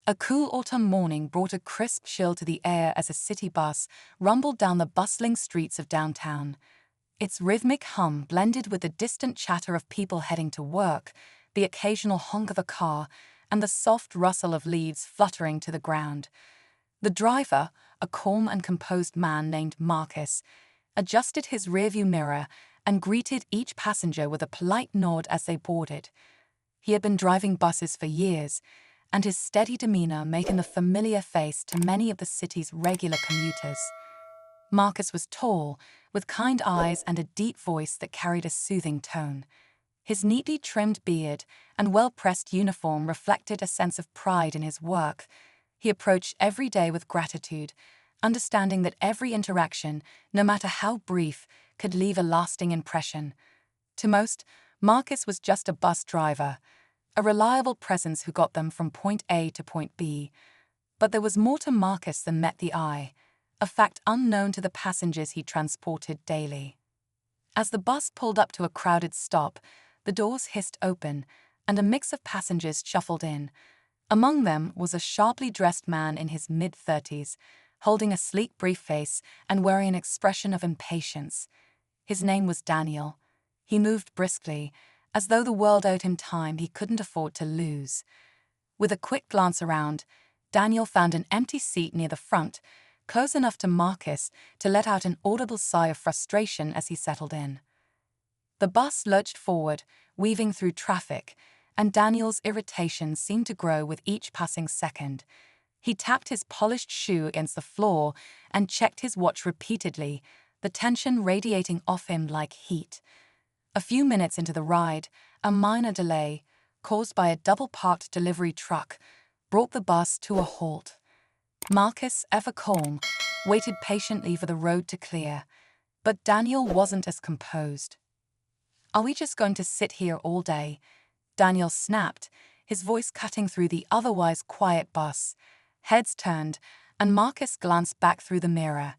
A cool autumn morning brought a crisp chill to the air as a city bus rumbled down the bustling streets of downtown. Its rhythmic hum blended with the distant chatter of people heading to work, the occasional honk of a car, and the soft rustle of leaves fluttering to the ground. The driver, a calm and composed man named Marcus, adjusted his rearview mirror and greeted each passenger with a polite nod as they boarded. He had been driving buses for years, and his steady demeanor made him a familiar face to many of the city's regular commuters. Marcus was tall, with kind eyes and a deep voice that carried a soothing tone. His neatly trimmed beard and well-pressed uniform reflected a sense of pride in his work. He approached every day with gratitude, understanding that every interaction, no matter how brief, could leave a lasting impression. To most, Marcus was just a bus driver, a reliable presence who got them from point A to point B. But there was more to Marcus than met the eye, a fact unknown to the passengers he transported daily. As the bus pulled up to a crowded stop, the doors hissed open, and a mix of passengers shuffled in. Among them was a sharply dressed man in his mid-30s, holding a sleek briefcase and wearing an expression of impatience. His name was Daniel. He moved briskly, as though the world owed him time he couldn't afford to lose. With a quick glance around, Daniel found an empty seat near the front, close enough to Marcus to let out an audible sigh of frustration as he settled in. The bus lurched forward, weaving through traffic, and Daniel's irritation seemed to grow with each passing second. He tapped his polished shoe against the floor and checked his watch repeatedly, the tension radiating off him like heat. A few minutes into the ride, a minor delay, caused by a double-parked delivery truck, brought the bus to a halt. Marcus, ever calm, waited patiently for the road to clear, but Daniel wasn't as composed. "Are we just going to sit here all day?" Daniel snapped, his voice cutting through the otherwise quiet bus. Heads turned, and Marcus glanced back through the mirror.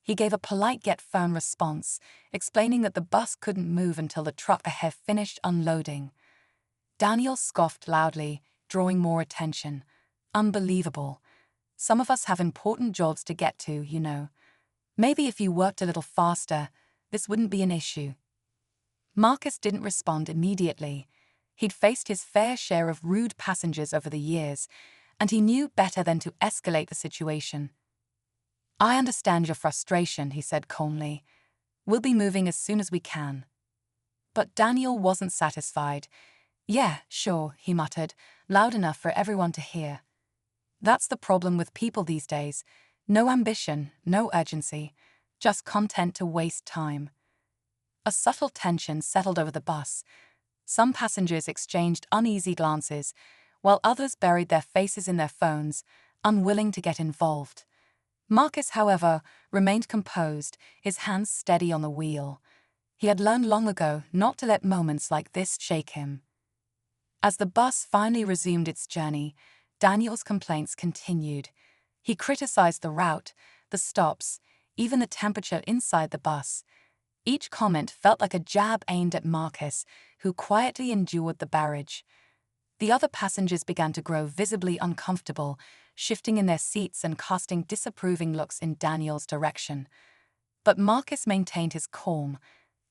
He gave a polite yet firm response, explaining that the bus couldn't move until the truck ahead finished unloading. Daniel scoffed loudly, drawing more attention. "Unbelievable. Some of us have important jobs to get to, you know. Maybe if you worked a little faster, this wouldn't be an issue." Marcus didn't respond immediately. He'd faced his fair share of rude passengers over the years, and he knew better than to escalate the situation. "I understand your frustration," he said calmly. "We'll be moving as soon as we can." But Daniel wasn't satisfied. "Yeah, sure," he muttered, loud enough for everyone to hear. That's the problem with people these days. No ambition, no urgency, just content to waste time. A subtle tension settled over the bus. Some passengers exchanged uneasy glances, while others buried their faces in their phones, unwilling to get involved. Marcus, however, remained composed, his hands steady on the wheel. He had learned long ago not to let moments like this shake him. As the bus finally resumed its journey, Daniel's complaints continued. He criticized the route, the stops, even the temperature inside the bus. Each comment felt like a jab aimed at Marcus, who quietly endured the barrage. The other passengers began to grow visibly uncomfortable, shifting in their seats and casting disapproving looks in Daniel's direction. But Marcus maintained his calm.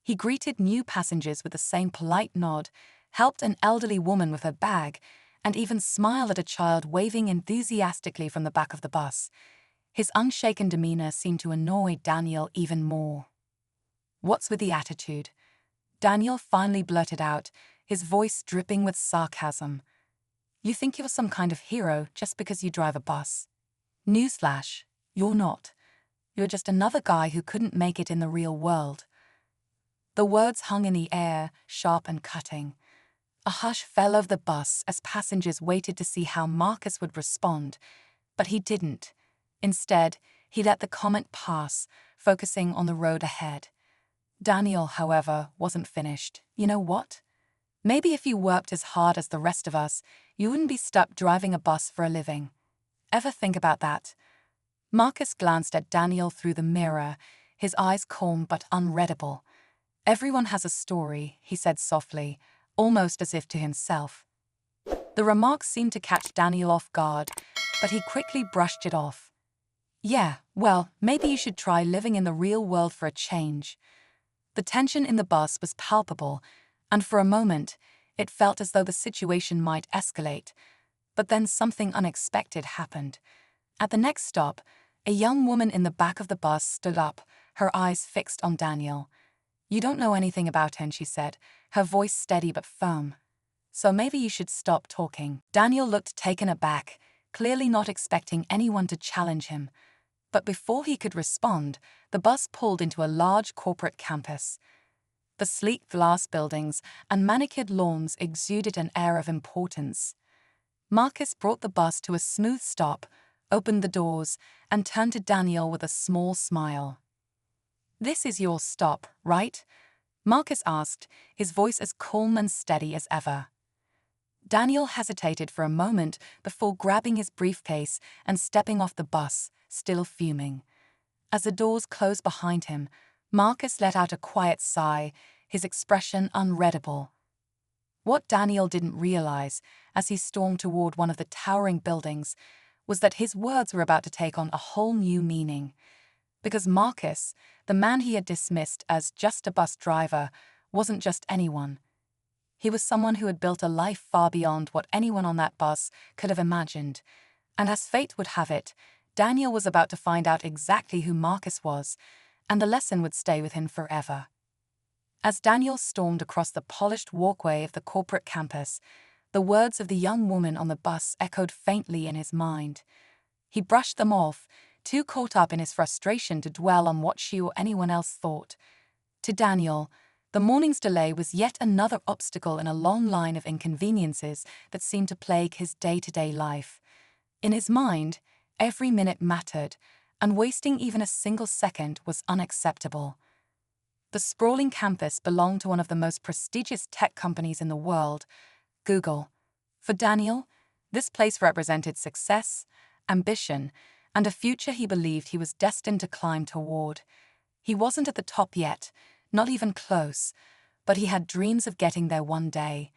He greeted new passengers with the same polite nod, helped an elderly woman with her bag, and even smiled at a child waving enthusiastically from the back of the bus. His unshaken demeanor seemed to annoy Daniel even more. "What's with the attitude?" Daniel finally blurted out, his voice dripping with sarcasm. "You think you're some kind of hero just because you drive a bus? Newsflash, you're not. You're just another guy who couldn't make it in the real world." The words hung in the air, sharp and cutting. A hush fell over the bus as passengers waited to see how Marcus would respond, but he didn't. Instead, he let the comment pass, focusing on the road ahead. Daniel, however, wasn't finished. "You know what? Maybe if you worked as hard as the rest of us, you wouldn't be stuck driving a bus for a living. Ever think about that?" Marcus glanced at Daniel through the mirror, his eyes calm but unreadable. "Everyone has a story," he said softly, almost as if to himself. The remark seemed to catch Daniel off guard, but he quickly brushed it off. Yeah, well, maybe you should try living in the real world for a change. The tension in the bus was palpable, and for a moment, it felt as though the situation might escalate. But then something unexpected happened. At the next stop, a young woman in the back of the bus stood up, her eyes fixed on Daniel. "You don't know anything about him," she said, her voice steady but firm. "So maybe you should stop talking." Daniel looked taken aback, clearly not expecting anyone to challenge him. But before he could respond, the bus pulled into a large corporate campus. The sleek glass buildings and manicured lawns exuded an air of importance. Marcus brought the bus to a smooth stop, opened the doors, and turned to Daniel with a small smile. "This is your stop, right?" Marcus asked, his voice as calm and steady as ever. Daniel hesitated for a moment before grabbing his briefcase and stepping off the bus, still fuming. As the doors closed behind him, Marcus let out a quiet sigh, his expression unreadable. What Daniel didn't realize, as he stormed toward one of the towering buildings, was that his words were about to take on a whole new meaning. Because Marcus, the man he had dismissed as just a bus driver, wasn't just anyone. He was someone who had built a life far beyond what anyone on that bus could have imagined. And as fate would have it, Daniel was about to find out exactly who Marcus was, and the lesson would stay with him forever. As Daniel stormed across the polished walkway of the corporate campus, the words of the young woman on the bus echoed faintly in his mind. He brushed them off, too caught up in his frustration to dwell on what she or anyone else thought. To Daniel, the morning's delay was yet another obstacle in a long line of inconveniences that seemed to plague his day-to-day life. In his mind, every minute mattered, and wasting even a single second was unacceptable. The sprawling campus belonged to one of the most prestigious tech companies in the world, Google. For Daniel, this place represented success, ambition, and a future he believed he was destined to climb toward. He wasn't at the top yet, not even close, but he had dreams of getting there one day.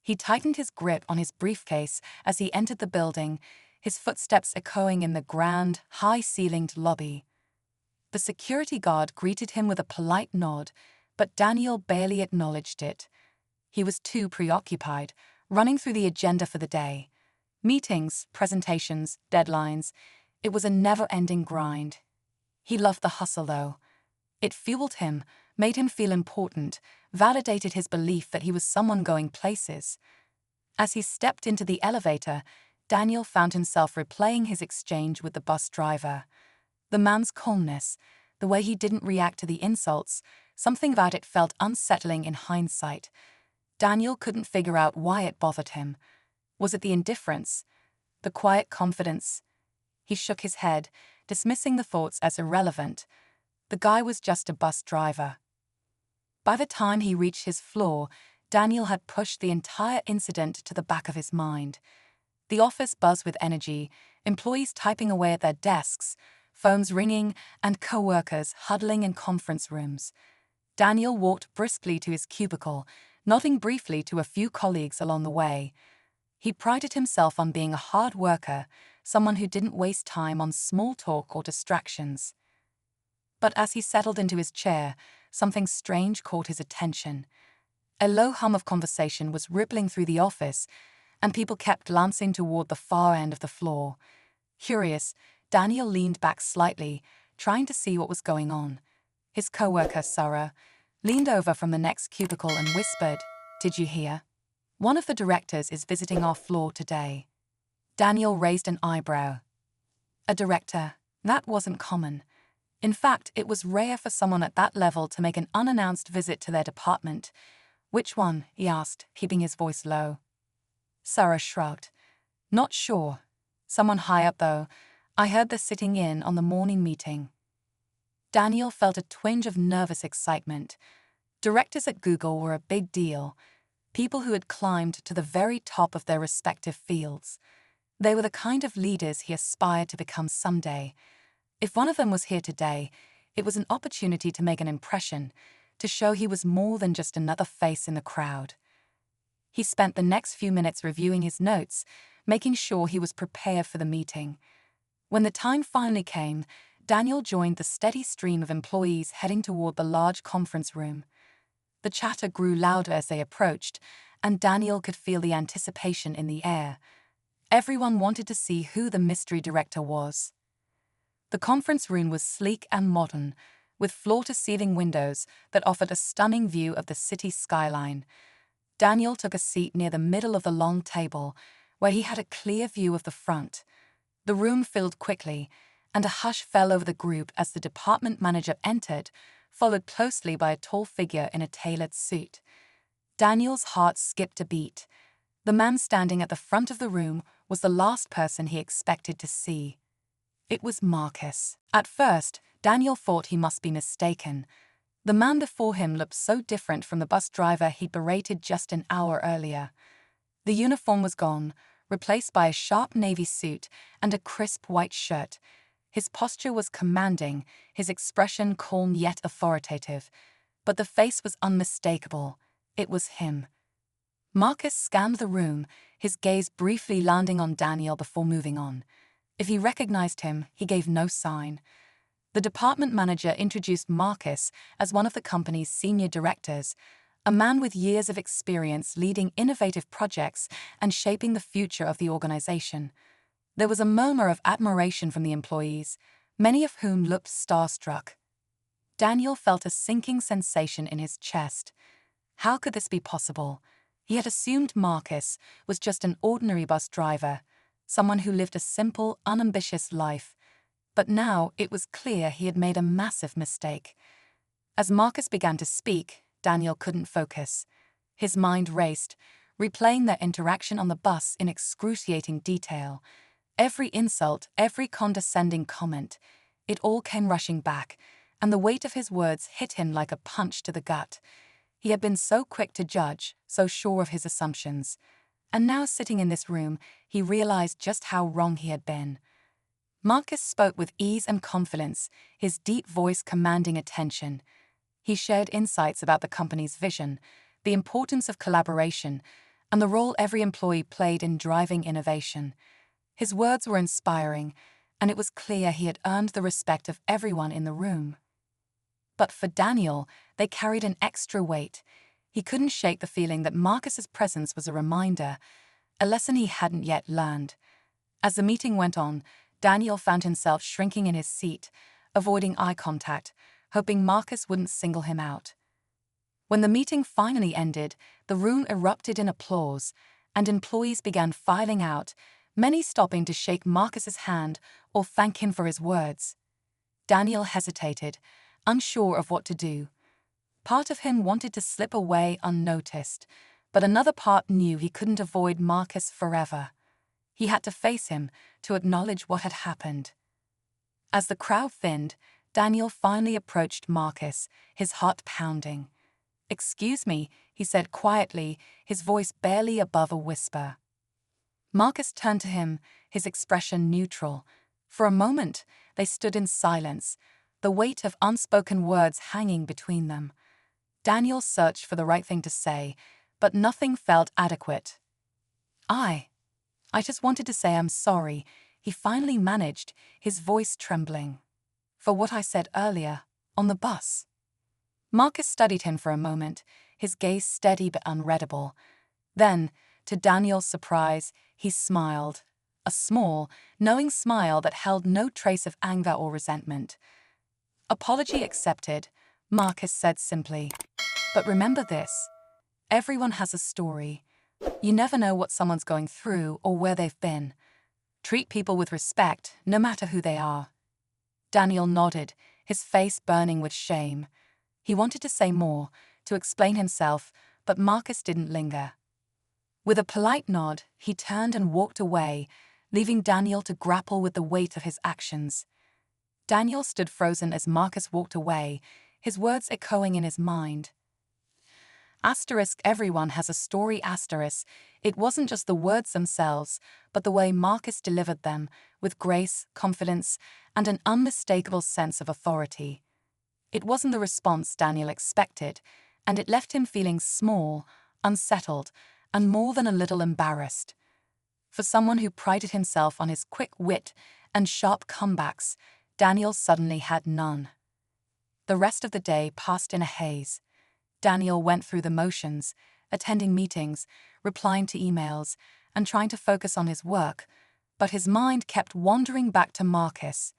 He tightened his grip on his briefcase as he entered the building, his footsteps echoing in the grand, high-ceilinged lobby. The security guard greeted him with a polite nod, but Daniel barely acknowledged it. He was too preoccupied, running through the agenda for the day. Meetings, presentations, deadlines. It was a never-ending grind. He loved the hustle, though. It fueled him, made him feel important, validated his belief that he was someone going places. As he stepped into the elevator, Daniel found himself replaying his exchange with the bus driver. The man's calmness, the way he didn't react to the insults, something about it felt unsettling in hindsight. Daniel couldn't figure out why it bothered him. Was it the indifference? The quiet confidence? He shook his head, dismissing the thoughts as irrelevant. The guy was just a bus driver. By the time he reached his floor, Daniel had pushed the entire incident to the back of his mind. The office buzzed with energy, employees typing away at their desks, phones ringing, and co-workers huddling in conference rooms. Daniel walked briskly to his cubicle, nodding briefly to a few colleagues along the way. He prided himself on being a hard worker, someone who didn't waste time on small talk or distractions. But as he settled into his chair, something strange caught his attention. A low hum of conversation was rippling through the office, and people kept glancing toward the far end of the floor. Curious, Daniel leaned back slightly, trying to see what was going on. His coworker, Sarah, leaned over from the next cubicle and whispered, "Did you hear? One of the directors is visiting our floor today." Daniel raised an eyebrow. A director? That wasn't common. In fact, it was rare for someone at that level to make an unannounced visit to their department. "Which one?" he asked, keeping his voice low. Sarah shrugged. "Not sure. Someone high up, though. I heard they're sitting in on the morning meeting." Daniel felt a twinge of nervous excitement. Directors at Google were a big deal. People who had climbed to the very top of their respective fields. They were the kind of leaders he aspired to become someday. If one of them was here today, it was an opportunity to make an impression, to show he was more than just another face in the crowd. He spent the next few minutes reviewing his notes, making sure he was prepared for the meeting. When the time finally came, Daniel joined the steady stream of employees heading toward the large conference room. The chatter grew louder as they approached, and Daniel could feel the anticipation in the air. Everyone wanted to see who the mystery director was. The conference room was sleek and modern, with floor-to-ceiling windows that offered a stunning view of the city skyline. Daniel took a seat near the middle of the long table, where he had a clear view of the front. The room filled quickly, and a hush fell over the group as the department manager entered, followed closely by a tall figure in a tailored suit. Daniel's heart skipped a beat. The man standing at the front of the room was the last person he expected to see. It was Marcus. At first, Daniel thought he must be mistaken. The man before him looked so different from the bus driver he'd berated just an hour earlier. The uniform was gone, replaced by a sharp navy suit and a crisp white shirt. His posture was commanding, his expression calm yet authoritative. But the face was unmistakable. It was him. Marcus scanned the room, his gaze briefly landing on Daniel before moving on. If he recognized him, he gave no sign. The department manager introduced Marcus as one of the company's senior directors, a man with years of experience leading innovative projects and shaping the future of the organization. There was a murmur of admiration from the employees, many of whom looked starstruck. Daniel felt a sinking sensation in his chest. How could this be possible? He had assumed Marcus was just an ordinary bus driver, someone who lived a simple, unambitious life. But now it was clear he had made a massive mistake. As Marcus began to speak, Daniel couldn't focus. His mind raced, replaying their interaction on the bus in excruciating detail. Every insult, every condescending comment, it all came rushing back, and the weight of his words hit him like a punch to the gut. He had been so quick to judge, so sure of his assumptions. And now sitting in this room, he realized just how wrong he had been. Marcus spoke with ease and confidence, his deep voice commanding attention. He shared insights about the company's vision, the importance of collaboration, and the role every employee played in driving innovation. His words were inspiring, and it was clear he had earned the respect of everyone in the room. But for Daniel, they carried an extra weight. He couldn't shake the feeling that Marcus's presence was a reminder, a lesson he hadn't yet learned. As the meeting went on, Daniel found himself shrinking in his seat, avoiding eye contact, hoping Marcus wouldn't single him out. When the meeting finally ended, the room erupted in applause, and employees began filing out, many stopping to shake Marcus's hand or thank him for his words. Daniel hesitated, unsure of what to do. Part of him wanted to slip away unnoticed, but another part knew he couldn't avoid Marcus forever. He had to face him, to acknowledge what had happened. As the crowd thinned, Daniel finally approached Marcus, his heart pounding. "Excuse me," he said quietly, his voice barely above a whisper. Marcus turned to him, his expression neutral. For a moment, they stood in silence, the weight of unspoken words hanging between them. Daniel searched for the right thing to say, but nothing felt adequate. I just wanted to say I'm sorry," he finally managed, his voice trembling. "For what I said earlier, on the bus." Marcus studied him for a moment, his gaze steady but unreadable. Then, to Daniel's surprise, he smiled, a small, knowing smile that held no trace of anger or resentment. "Apology accepted," Marcus said simply. "But remember this, everyone has a story. You never know what someone's going through or where they've been. Treat people with respect, no matter who they are." Daniel nodded, his face burning with shame. He wanted to say more, to explain himself, but Marcus didn't linger. With a polite nod, he turned and walked away, leaving Daniel to grapple with the weight of his actions. Daniel stood frozen as Marcus walked away, his words echoing in his mind. Everyone has a story. It wasn't just the words themselves, but the way Marcus delivered them, with grace, confidence, and an unmistakable sense of authority. It wasn't the response Daniel expected, and it left him feeling small, unsettled, and more than a little embarrassed. For someone who prided himself on his quick wit and sharp comebacks, Daniel suddenly had none. The rest of the day passed in a haze. Daniel went through the motions, attending meetings, replying to emails, and trying to focus on his work, but his mind kept wandering back to Marcus.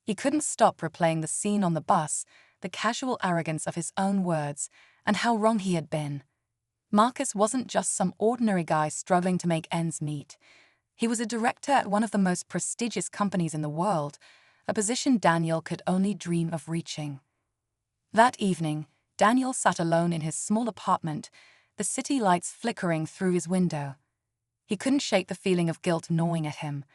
He couldn't stop replaying the scene on the bus, the casual arrogance of his own words, and how wrong he had been. Marcus wasn't just some ordinary guy struggling to make ends meet. He was a director at one of the most prestigious companies in the world, a position Daniel could only dream of reaching. That evening, Daniel sat alone in his small apartment, the city lights flickering through his window. He couldn't shake the feeling of guilt gnawing at him,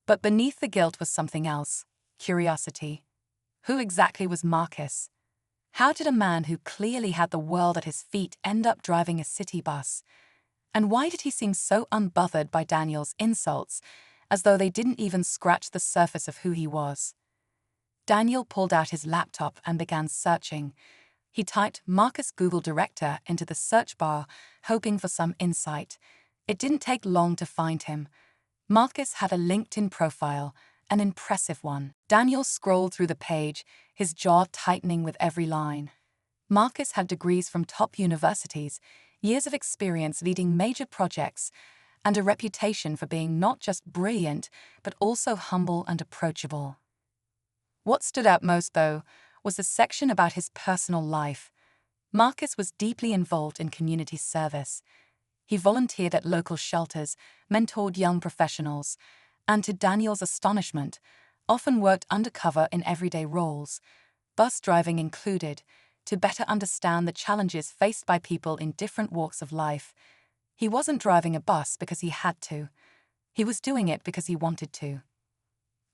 but beneath the guilt was something else: curiosity. Who exactly was Marcus? How did a man who clearly had the world at his feet end up driving a city bus? And why did he seem so unbothered by Daniel's insults, as though they didn't even scratch the surface of who he was? Daniel pulled out his laptop and began searching. He typed Marcus Google Director into the search bar, hoping for some insight. It didn't take long to find him. Marcus had a LinkedIn profile, an impressive one. Daniel scrolled through the page, his jaw tightening with every line. Marcus had degrees from top universities, years of experience leading major projects, and a reputation for being not just brilliant, but also humble and approachable. What stood out most, though, was the section about his personal life. Marcus was deeply involved in community service. He volunteered at local shelters, mentored young professionals, and to Daniel's astonishment, often worked undercover in everyday roles, bus driving included, to better understand the challenges faced by people in different walks of life. He wasn't driving a bus because he had to. He was doing it because he wanted to.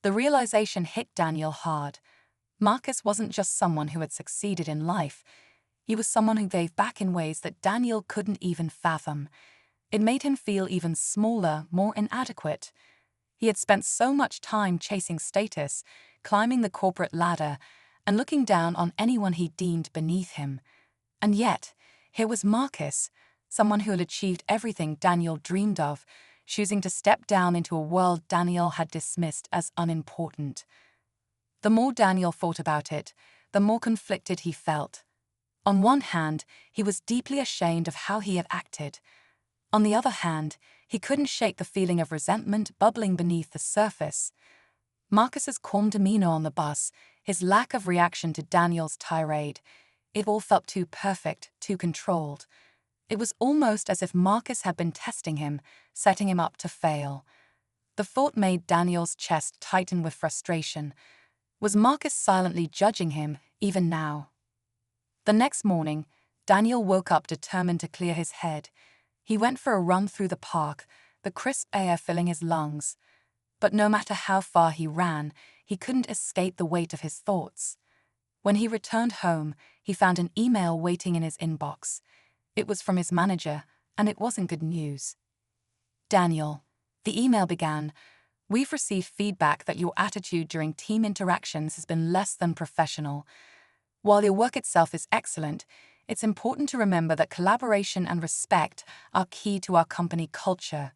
The realization hit Daniel hard. Marcus wasn't just someone who had succeeded in life. He was someone who gave back in ways that Daniel couldn't even fathom. It made him feel even smaller, more inadequate. He had spent so much time chasing status, climbing the corporate ladder, and looking down on anyone he deemed beneath him. And yet, here was Marcus, someone who had achieved everything Daniel dreamed of, choosing to step down into a world Daniel had dismissed as unimportant. The more Daniel thought about it, the more conflicted he felt. On one hand, he was deeply ashamed of how he had acted. On the other hand, he couldn't shake the feeling of resentment bubbling beneath the surface. Marcus's calm demeanor on the bus, his lack of reaction to Daniel's tirade, it all felt too perfect, too controlled. It was almost as if Marcus had been testing him, setting him up to fail. The thought made Daniel's chest tighten with frustration. Was Marcus silently judging him, even now? The next morning, Daniel woke up determined to clear his head. He went for a run through the park, the crisp air filling his lungs. But no matter how far he ran, he couldn't escape the weight of his thoughts. When he returned home, he found an email waiting in his inbox. It was from his manager, and it wasn't good news. Daniel, the email began, "We've received feedback that your attitude during team interactions has been less than professional. While your work itself is excellent, it's important to remember that collaboration and respect are key to our company culture.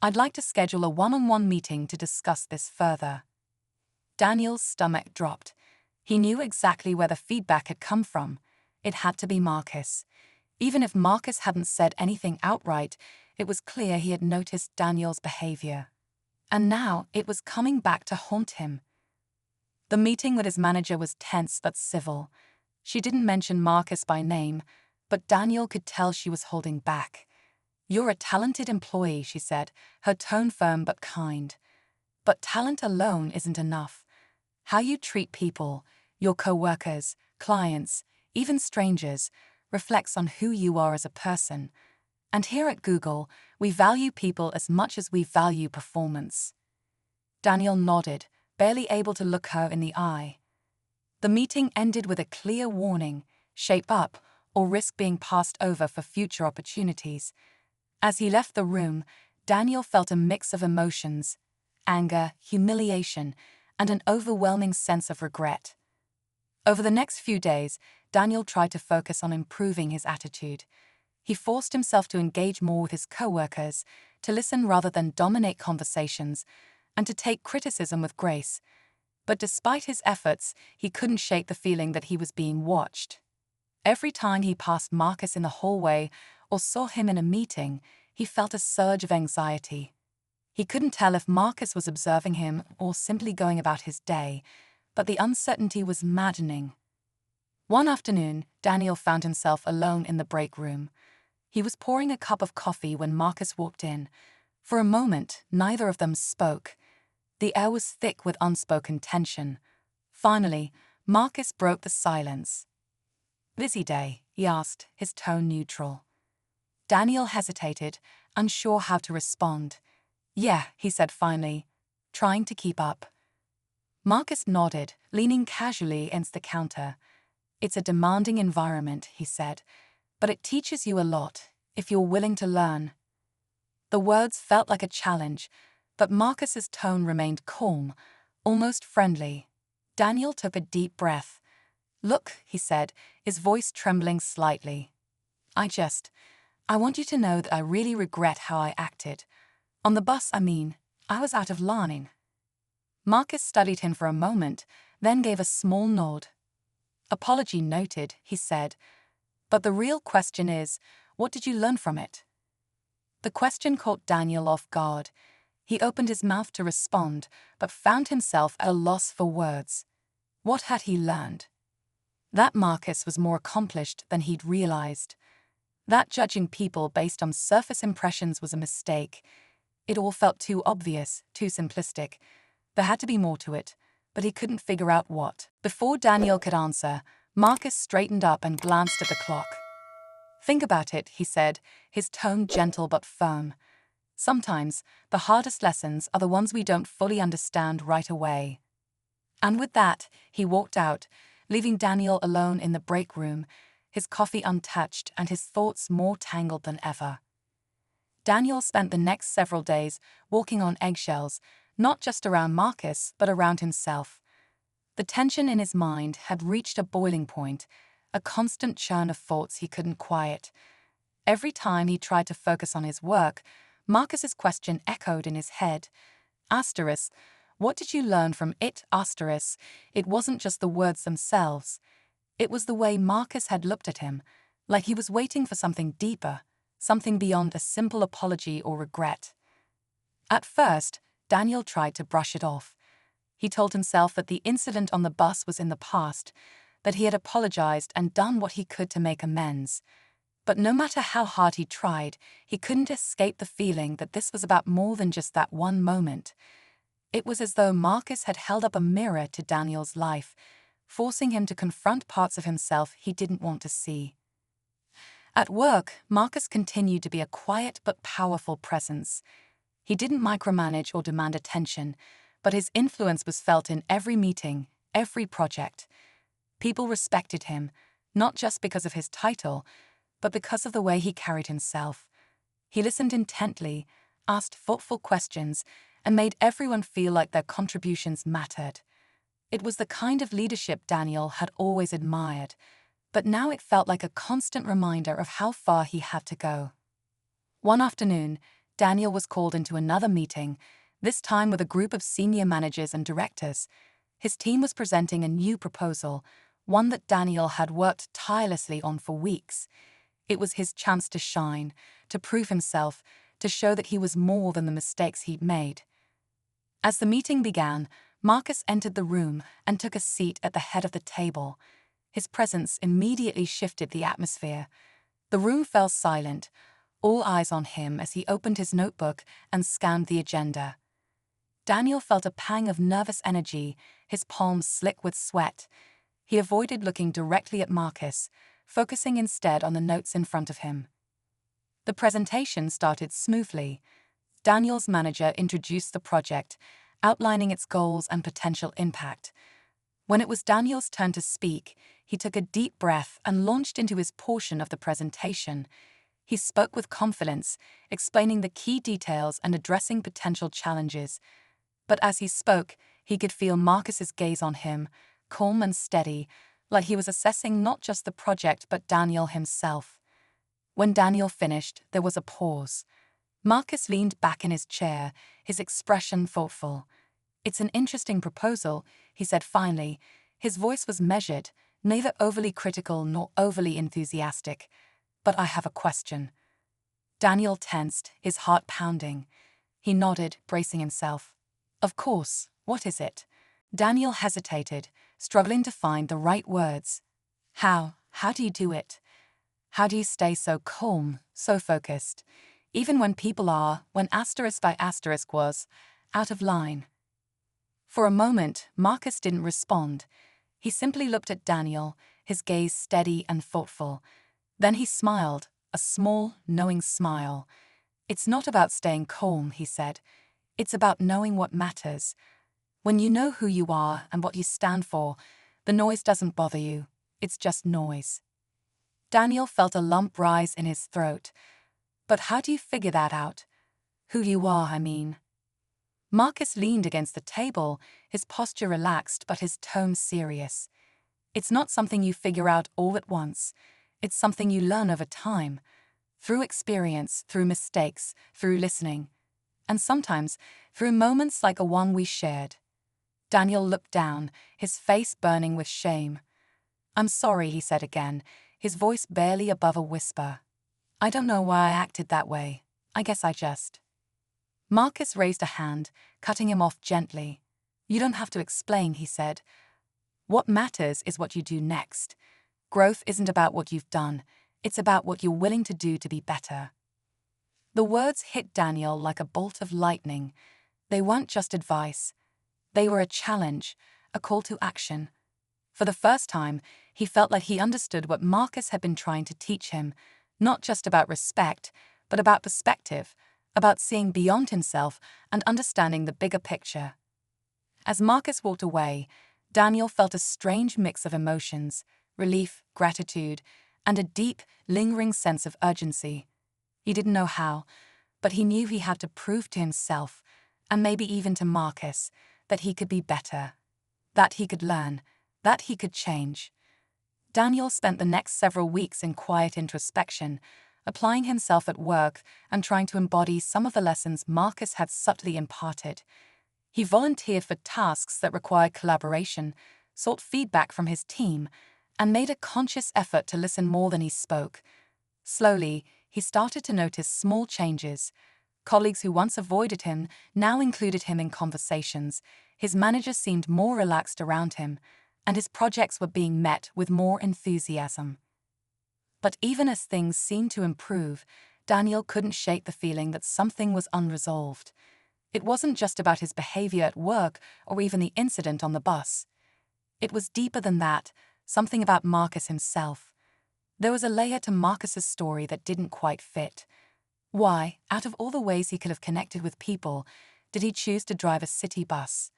I'd like to schedule a one-on-one meeting to discuss this further." Daniel's stomach dropped. He knew exactly where the feedback had come from. It had to be Marcus. Even if Marcus hadn't said anything outright, it was clear he had noticed Daniel's behavior. And now it was coming back to haunt him. The meeting with his manager was tense but civil. She didn't mention Marcus by name, but Daniel could tell she was holding back. "You're a talented employee," she said, her tone firm but kind. "But talent alone isn't enough. How you treat people, your co-workers, clients, even strangers, reflects on who you are as a person. And here at Google, we value people as much as we value performance." Daniel nodded, barely able to look her in the eye. The meeting ended with a clear warning: shape up or risk being passed over for future opportunities. As he left the room, Daniel felt a mix of emotions: anger, humiliation, and an overwhelming sense of regret. Over the next few days, Daniel tried to focus on improving his attitude. He forced himself to engage more with his coworkers, to listen rather than dominate conversations, and to take criticism with grace. But despite his efforts, he couldn't shake the feeling that he was being watched. Every time he passed Marcus in the hallway or saw him in a meeting, he felt a surge of anxiety. He couldn't tell if Marcus was observing him or simply going about his day, but the uncertainty was maddening. One afternoon, Daniel found himself alone in the break room. He was pouring a cup of coffee when Marcus walked in. For a moment, neither of them spoke. The air was thick with unspoken tension. Finally, Marcus broke the silence. "Busy day?" he asked, his tone neutral. Daniel hesitated, unsure how to respond. "Yeah," he said finally, trying to keep up. Marcus nodded, leaning casually against the counter. "It's a demanding environment," he said, "but it teaches you a lot, if you're willing to learn." The words felt like a challenge, but Marcus's tone remained calm, almost friendly. Daniel took a deep breath. "Look," he said, his voice trembling slightly. I want you to know that I really regret how I acted. On the bus, I was out of line." Marcus studied him for a moment, then gave a small nod. "Apology noted," he said. "But the real question is, what did you learn from it?" The question caught Daniel off guard. He opened his mouth to respond, but found himself at a loss for words. What had he learned? That Marcus was more accomplished than he'd realized. That judging people based on surface impressions was a mistake. It all felt too obvious, too simplistic. There had to be more to it, but he couldn't figure out what. Before Daniel could answer, Marcus straightened up and glanced at the clock. "Think about it," he said, his tone gentle but firm. "Sometimes, the hardest lessons are the ones we don't fully understand right away." And with that, he walked out, leaving Daniel alone in the break room, his coffee untouched and his thoughts more tangled than ever. Daniel spent the next several days walking on eggshells, not just around Marcus, but around himself. The tension in his mind had reached a boiling point, a constant churn of thoughts he couldn't quiet. Every time he tried to focus on his work, Marcus's question echoed in his head. Asterisk, what did you learn from it? Asterisk, it wasn't just the words themselves. It was the way Marcus had looked at him, like he was waiting for something deeper, something beyond a simple apology or regret. At first, Daniel tried to brush it off. He told himself that the incident on the bus was in the past, that he had apologized and done what he could to make amends. But no matter how hard he tried, he couldn't escape the feeling that this was about more than just that one moment. It was as though Marcus had held up a mirror to Daniel's life, forcing him to confront parts of himself he didn't want to see. At work, Marcus continued to be a quiet but powerful presence. He didn't micromanage or demand attention, but his influence was felt in every meeting, every project. People respected him, not just because of his title, but because of the way he carried himself. He listened intently, asked thoughtful questions, and made everyone feel like their contributions mattered. It was the kind of leadership Daniel had always admired, but now it felt like a constant reminder of how far he had to go. One afternoon, Daniel was called into another meeting, this time with a group of senior managers and directors. His team was presenting a new proposal, one that Daniel had worked tirelessly on for weeks. It was his chance to shine, to prove himself, to show that he was more than the mistakes he'd made. As the meeting began, Marcus entered the room and took a seat at the head of the table. His presence immediately shifted the atmosphere. The room fell silent, all eyes on him as he opened his notebook and scanned the agenda. Daniel felt a pang of nervous energy, his palms slick with sweat. He avoided looking directly at Marcus, focusing instead on the notes in front of him. The presentation started smoothly. Daniel's manager introduced the project, outlining its goals and potential impact. When it was Daniel's turn to speak, he took a deep breath and launched into his portion of the presentation. He spoke with confidence, explaining the key details and addressing potential challenges. But as he spoke, he could feel Marcus's gaze on him, calm and steady, like he was assessing not just the project but Daniel himself. When Daniel finished, there was a pause. Marcus leaned back in his chair, his expression thoughtful. "It's an interesting proposal," he said finally. His voice was measured, neither overly critical nor overly enthusiastic. "But I have a question." Daniel tensed, his heart pounding. He nodded, bracing himself. "Of course, what is it?" Daniel hesitated, struggling to find the right words. How do you do it? How do you stay so calm, so focused, even when people are, when asterisk by asterisk was, out of line? For a moment, Marcus didn't respond. He simply looked at Daniel, his gaze steady and thoughtful. Then he smiled, a small, knowing smile. "It's not about staying calm," he said. "It's about knowing what matters. When you know who you are and what you stand for, the noise doesn't bother you. It's just noise." Daniel felt a lump rise in his throat. "But how do you figure that out? Who you are, I mean." Marcus leaned against the table, his posture relaxed but his tone serious. "It's not something you figure out all at once. It's something you learn over time. Through experience, through mistakes, through listening. And sometimes, through moments like the one we shared." Daniel looked down, his face burning with shame. "I'm sorry," he said again, his voice barely above a whisper. "I don't know why I acted that way. I guess I just..." Marcus raised a hand, cutting him off gently. "You don't have to explain," he said. "What matters is what you do next. Growth isn't about what you've done. It's about what you're willing to do to be better." The words hit Daniel like a bolt of lightning. They weren't just advice. They were a challenge, a call to action. For the first time, he felt like he understood what Marcus had been trying to teach him, not just about respect, but about perspective, about seeing beyond himself and understanding the bigger picture. As Marcus walked away, Daniel felt a strange mix of emotions: relief, gratitude, and a deep, lingering sense of urgency. He didn't know how, but he knew he had to prove to himself, and maybe even to Marcus, that he could be better, that he could learn, that he could change. Daniel spent the next several weeks in quiet introspection, applying himself at work and trying to embody some of the lessons Marcus had subtly imparted. He volunteered for tasks that required collaboration, sought feedback from his team, and made a conscious effort to listen more than he spoke. Slowly, he started to notice small changes. Colleagues who once avoided him now included him in conversations. His manager seemed more relaxed around him, and his projects were being met with more enthusiasm. But even as things seemed to improve, Daniel couldn't shake the feeling that something was unresolved. It wasn't just about his behavior at work or even the incident on the bus. It was deeper than that, something about Marcus himself. There was a layer to Marcus's story that didn't quite fit. Why, out of all the ways he could have connected with people, did he choose to drive a city bus?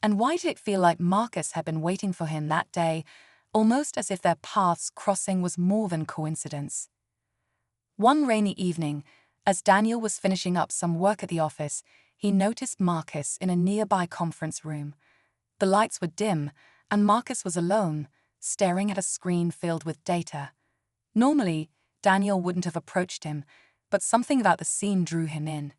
And why did it feel like Marcus had been waiting for him that day, almost as if their paths crossing was more than coincidence? One rainy evening, as Daniel was finishing up some work at the office, he noticed Marcus in a nearby conference room. The lights were dim, and Marcus was alone, staring at a screen filled with data. Normally, Daniel wouldn't have approached him, but something about the scene drew him in.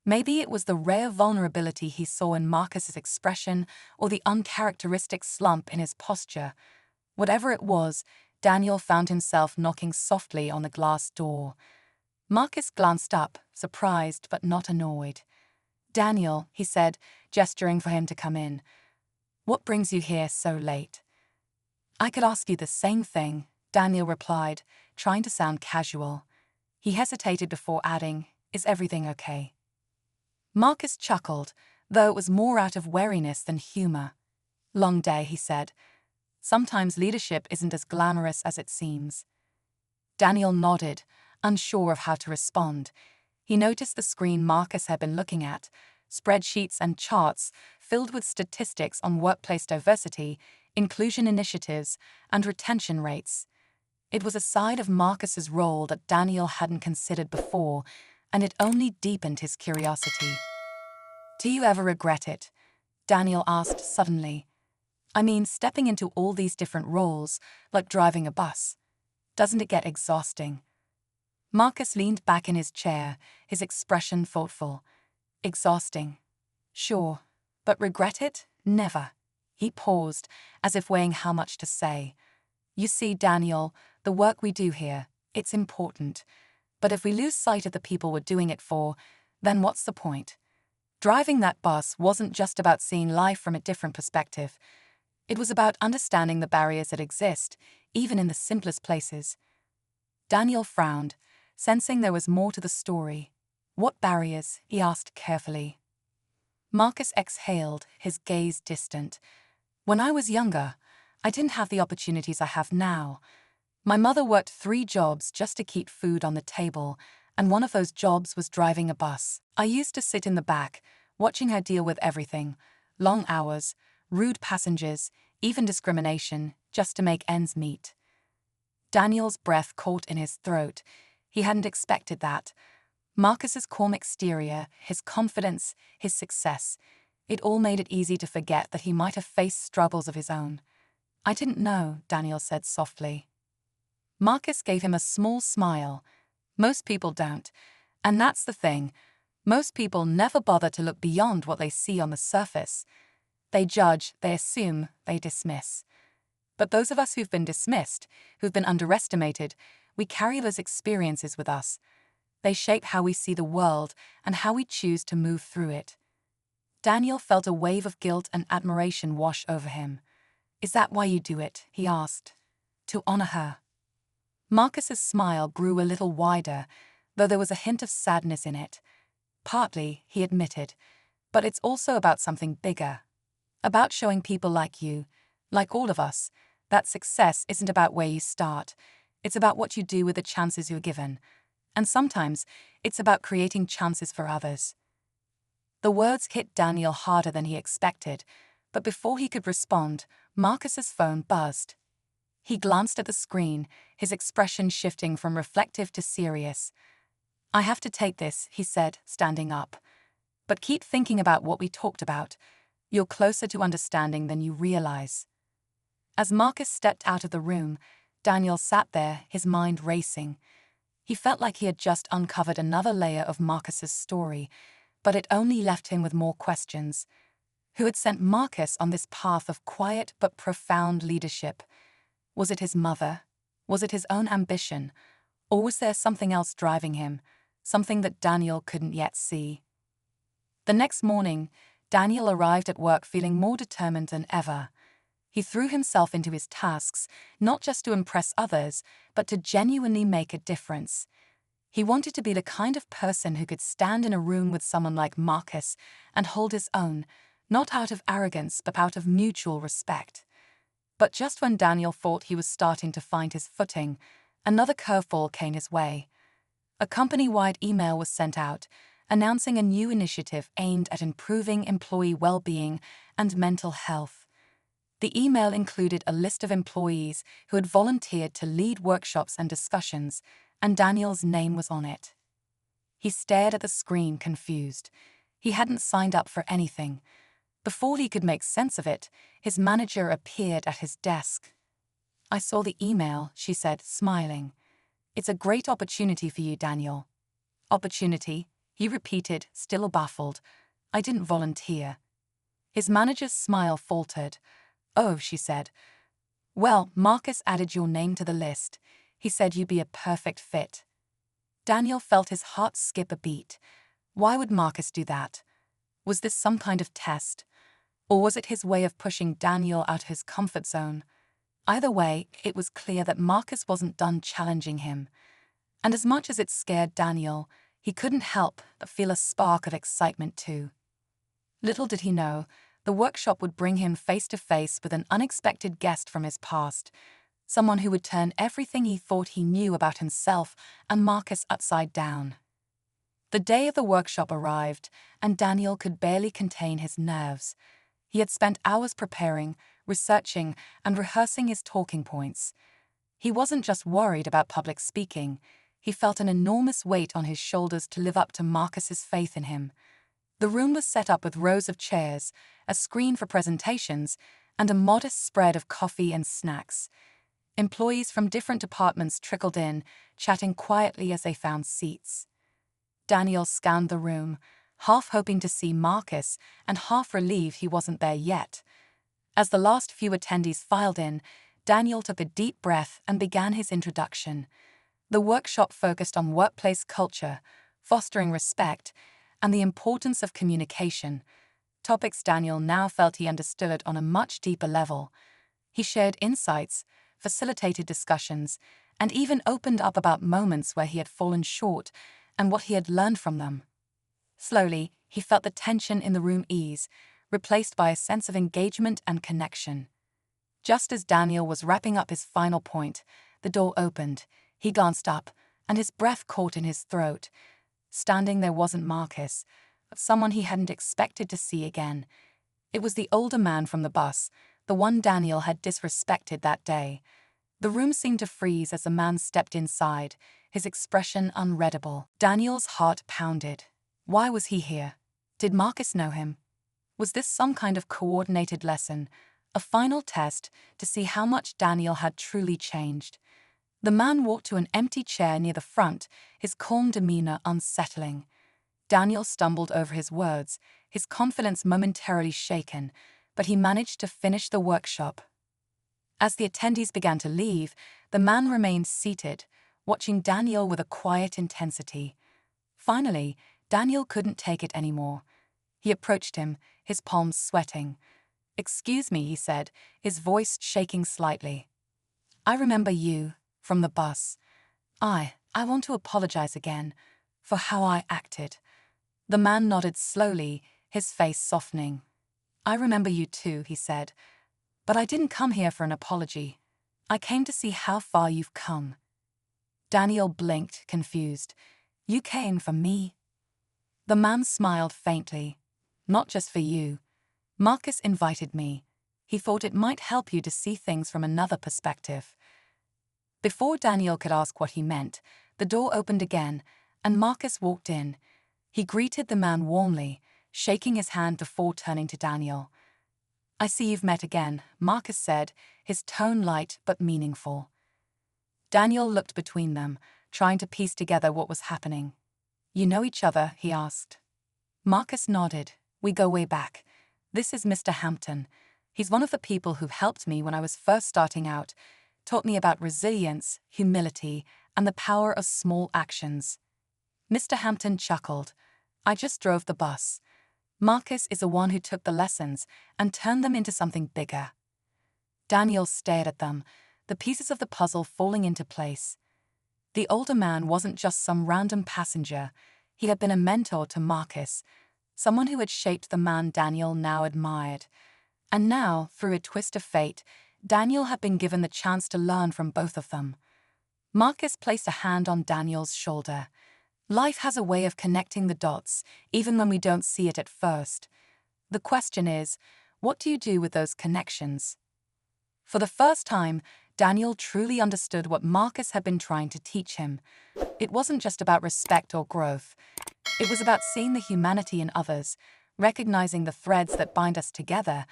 Maybe it was the rare vulnerability he saw in Marcus's expression or the uncharacteristic slump in his posture. Whatever it was, Daniel found himself knocking softly on the glass door. Marcus glanced up, surprised but not annoyed. "Daniel," he said, gesturing for him to come in. "What brings you here so late?" "I could ask you the same thing," Daniel replied, trying to sound casual. He hesitated before adding, "Is everything okay?" Marcus chuckled, though it was more out of wariness than humor. "Long day," he said. "Sometimes leadership isn't as glamorous as it seems." Daniel nodded, unsure of how to respond. He noticed the screen Marcus had been looking at, spreadsheets and charts filled with statistics on workplace diversity, inclusion initiatives, and retention rates. It was a side of Marcus's role that Daniel hadn't considered before, and it only deepened his curiosity. "Do you ever regret it?" Daniel asked suddenly. "I mean, stepping into all these different roles, like driving a bus. Doesn't it get exhausting?" Marcus leaned back in his chair, his expression thoughtful. Exhausting. Sure. But regret it? Never. He paused, as if weighing how much to say. You see, Daniel, the work we do here, it's important. But if we lose sight of the people we're doing it for, then what's the point? Driving that bus wasn't just about seeing life from a different perspective. It was about understanding the barriers that exist, even in the simplest places. Daniel frowned, sensing there was more to the story. What barriers? He asked carefully. Marcus exhaled, his gaze distant. When I was younger, I didn't have the opportunities I have now. My mother worked 3 jobs just to keep food on the table, and one of those jobs was driving a bus. I used to sit in the back, watching her deal with everything: long hours, rude passengers, even discrimination, just to make ends meet. Daniel's breath caught in his throat. He hadn't expected that. Marcus's calm exterior, his confidence, his success, it all made it easy to forget that he might have faced struggles of his own. I didn't know, Daniel said softly. Marcus gave him a small smile. Most people don't. And that's the thing. Most people never bother to look beyond what they see on the surface. They judge, they assume, they dismiss. But those of us who've been dismissed, who've been underestimated, we carry those experiences with us. They shape how we see the world and how we choose to move through it. Daniel felt a wave of guilt and admiration wash over him. Is that why you do it? He asked. To honor her. Marcus's smile grew a little wider, though there was a hint of sadness in it. Partly, he admitted, but it's also about something bigger. About showing people like you, like all of us, that success isn't about where you start. It's about what you do with the chances you're given. And sometimes, it's about creating chances for others. The words hit Daniel harder than he expected, but before he could respond, Marcus's phone buzzed. He glanced at the screen, his expression shifting from reflective to serious. I have to take this, he said, standing up. But keep thinking about what we talked about. You're closer to understanding than you realize. As Marcus stepped out of the room, Daniel sat there, his mind racing. He felt like he had just uncovered another layer of Marcus's story, but it only left him with more questions. Who had sent Marcus on this path of quiet but profound leadership? Was it his mother? Was it his own ambition? Or was there something else driving him, something that Daniel couldn't yet see? The next morning, Daniel arrived at work feeling more determined than ever. He threw himself into his tasks, not just to impress others, but to genuinely make a difference. He wanted to be the kind of person who could stand in a room with someone like Marcus and hold his own, not out of arrogance but out of mutual respect. But just when Daniel thought he was starting to find his footing, another curveball came his way. A company-wide email was sent out, announcing a new initiative aimed at improving employee well-being and mental health. The email included a list of employees who had volunteered to lead workshops and discussions, and Daniel's name was on it. He stared at the screen, confused. He hadn't signed up for anything. Before he could make sense of it, his manager appeared at his desk. I saw the email, she said, smiling. It's a great opportunity for you, Daniel. Opportunity, he repeated, still baffled. I didn't volunteer. His manager's smile faltered. Oh, she said. Well, Marcus added your name to the list. He said you'd be a perfect fit. Daniel felt his heart skip a beat. Why would Marcus do that? Was this some kind of test? Or was it his way of pushing Daniel out of his comfort zone? Either way, it was clear that Marcus wasn't done challenging him. And as much as it scared Daniel, he couldn't help but feel a spark of excitement too. Little did he know, the workshop would bring him face to face with an unexpected guest from his past, someone who would turn everything he thought he knew about himself and Marcus upside down. The day of the workshop arrived, and Daniel could barely contain his nerves. He had spent hours preparing, researching, and rehearsing his talking points. He wasn't just worried about public speaking. He felt an enormous weight on his shoulders to live up to Marcus's faith in him. The room was set up with rows of chairs, a screen for presentations, and a modest spread of coffee and snacks. Employees from different departments trickled in, chatting quietly as they found seats. Daniel scanned the room, half hoping to see Marcus and half relieved he wasn't there yet. As the last few attendees filed in, Daniel took a deep breath and began his introduction. The workshop focused on workplace culture, fostering respect, and the importance of communication, topics Daniel now felt he understood on a much deeper level. He shared insights, facilitated discussions, and even opened up about moments where he had fallen short and what he had learned from them. Slowly, he felt the tension in the room ease, replaced by a sense of engagement and connection. Just as Daniel was wrapping up his final point, the door opened. He glanced up, and his breath caught in his throat. Standing there wasn't Marcus, but someone he hadn't expected to see again. It was the older man from the bus, the one Daniel had disrespected that day. The room seemed to freeze as the man stepped inside, his expression unreadable. Daniel's heart pounded. Why was he here? Did Marcus know him? Was this some kind of coordinated lesson, a final test to see how much Daniel had truly changed? The man walked to an empty chair near the front, his calm demeanor unsettling. Daniel stumbled over his words, his confidence momentarily shaken, but he managed to finish the workshop. As the attendees began to leave, the man remained seated, watching Daniel with a quiet intensity. Finally, Daniel couldn't take it anymore. He approached him, his palms sweating. "Excuse me," he said, his voice shaking slightly. "I remember you, from the bus. I want to apologize again for how I acted." The man nodded slowly, his face softening. "I remember you too," he said, "but I didn't come here for an apology. I came to see how far you've come." Daniel blinked, confused. "You came for me?" The man smiled faintly. "Not just for you. Marcus invited me. He thought it might help you to see things from another perspective." Before Daniel could ask what he meant, the door opened again, and Marcus walked in. He greeted the man warmly, shaking his hand before turning to Daniel. "I see you've met again," Marcus said, his tone light but meaningful. Daniel looked between them, trying to piece together what was happening. "You know each other?" he asked. Marcus nodded. "We go way back. This is Mr. Hampton. He's one of the people who helped me when I was first starting out, taught me about resilience, humility, and the power of small actions." Mr. Hampton chuckled. "I just drove the bus. Marcus is the one who took the lessons and turned them into something bigger." Daniel stared at them, the pieces of the puzzle falling into place. The older man wasn't just some random passenger. He had been a mentor to Marcus, someone who had shaped the man Daniel now admired. And now, through a twist of fate, Daniel had been given the chance to learn from both of them. Marcus placed a hand on Daniel's shoulder. "Life has a way of connecting the dots, even when we don't see it at first. The question is, what do you do with those connections?" For the first time, Daniel truly understood what Marcus had been trying to teach him. It wasn't just about respect or growth. It was about seeing the humanity in others, recognizing the threads that bind us together,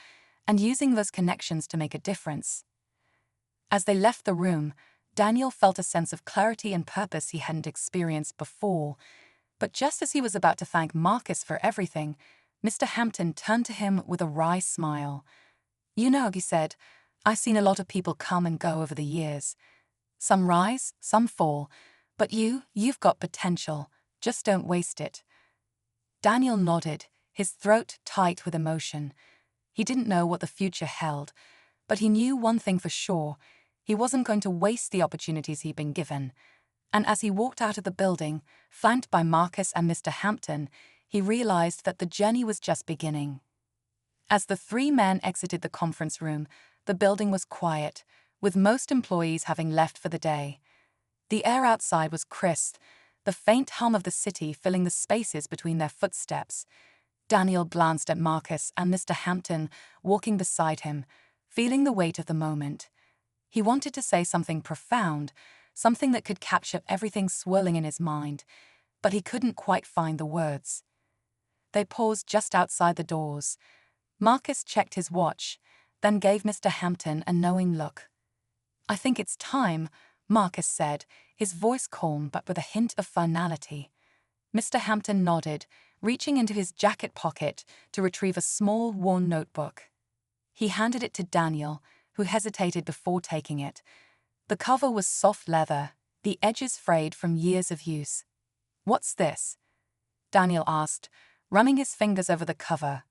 and using those connections to make a difference. As they left the room, Daniel felt a sense of clarity and purpose he hadn't experienced before. But just as he was about to thank Marcus for everything, Mr. Hampton turned to him with a wry smile. "You know," he said, "I've seen a lot of people come and go over the years. Some rise, some fall, but you've got potential. Just don't waste it." Daniel nodded, his throat tight with emotion. He didn't know what the future held, but he knew one thing for sure: he wasn't going to waste the opportunities he'd been given. And as he walked out of the building, flanked by Marcus and Mr. Hampton, he realized that the journey was just beginning. As the three men exited the conference room, the building was quiet, with most employees having left for the day. The air outside was crisp, the faint hum of the city filling the spaces between their footsteps. Daniel glanced at Marcus and Mr. Hampton walking beside him, feeling the weight of the moment. He wanted to say something profound, something that could capture everything swirling in his mind, but he couldn't quite find the words. They paused just outside the doors. Marcus checked his watch, then gave Mr. Hampton a knowing look. I think it's time, Marcus said, his voice calm but with a hint of finality. Mr. Hampton nodded, reaching into his jacket pocket to retrieve a small, worn notebook. He handed it to Daniel, who hesitated before taking it. The cover was soft leather, the edges frayed from years of use. "What's this?" Daniel asked, running his fingers over the cover.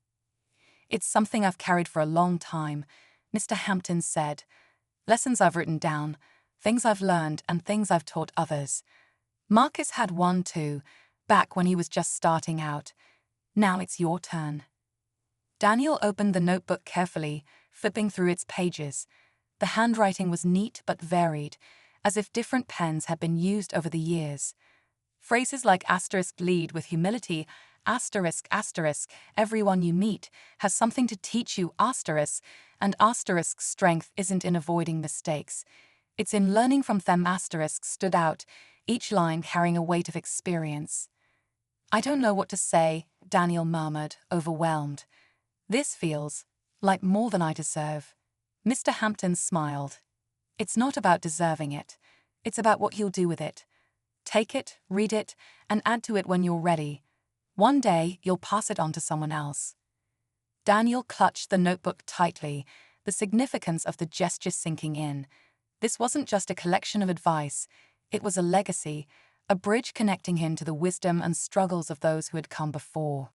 "It's something I've carried for a long time," Mr. Hampton said. "Lessons I've written down, things I've learned, and things I've taught others. Marcus had one too, back when he was just starting out. Now it's your turn." Daniel opened the notebook carefully, flipping through its pages. The handwriting was neat but varied, as if different pens had been used over the years. Phrases like lead with humility, everyone you meet has something to teach you, and strength isn't in avoiding mistakes. It's in learning from them, stood out, each line carrying a weight of experience. "I don't know what to say," Daniel murmured, overwhelmed. "This feels like more than I deserve." Mr. Hampton smiled. "It's not about deserving it. It's about what you'll do with it. Take it, read it, and add to it when you're ready. One day, you'll pass it on to someone else." Daniel clutched the notebook tightly, the significance of the gesture sinking in. This wasn't just a collection of advice. It was a legacy, a bridge connecting him to the wisdom and struggles of those who had come before.